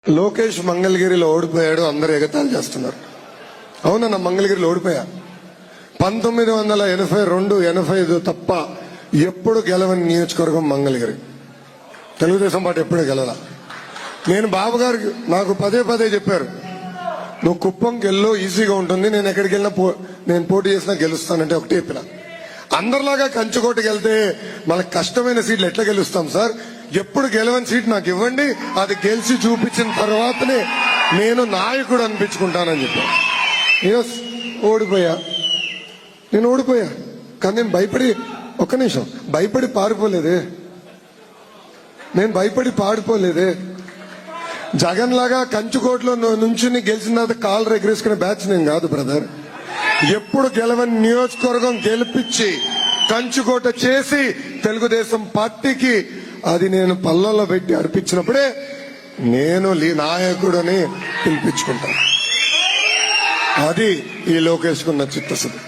లోకేష్ మంగళగిరిలో ఓడిపోయాడు, అందరూ ఎగతాళి చేస్తున్నారు. అవునన్నా, మంగళగిరిలో ఓడిపోయా. 1982, 85 తప్ప ఎప్పుడు గెలవని నియోజకవర్గం మంగళగిరి. తెలుగుదేశం పార్టీ ఎప్పుడు గెలవాల. నేను బాబు గారికి నాకు పదే పదే చెప్పారు, నువ్వు కుప్పంకి వెళ్ళు, ఈజీగా ఉంటుంది, నేను ఎక్కడికి వెళ్ళినా నేను పోటీ చేసినా గెలుస్తానంటే ఒకటే చెప్పిన. అందరిలాగా కంచుకోటకి వెళ్తే మనకు కష్టమైన సీట్లు ఎట్లా గెలుస్తాం సార్? ఎప్పుడు గెలవని సీట్ నాకు ఇవ్వండి, అది గెలిచి చూపించిన తర్వాతనే నేను నాయకుడు అనిపించుకుంటానని చెప్పాను. నేను ఓడిపోయా. కానీ నేను భయపడి, ఒక్క నిమిషం, భయపడి పారిపోలేదే. నేను భయపడి పాడిపోలేదే. జగన్ లాగా కంచుకోటలో నుంచుని గెలిచిన తర్వాత కాళ్ళు ఎగరేసుకునే బ్యాచ్ నేను కాదు బ్రదర్. ఎప్పుడు గెలవని నియోజకవర్గం గెలిపించి కంచుకోట చేసి తెలుగుదేశం పార్టీకి అది నేను పళ్ళల్లో పెట్టి అర్పించినప్పుడే నేను నాయకుడని పిలిపించుకుంటాను. అది ఈ లోకేష్ కున్న చిత్తశుద్ధి.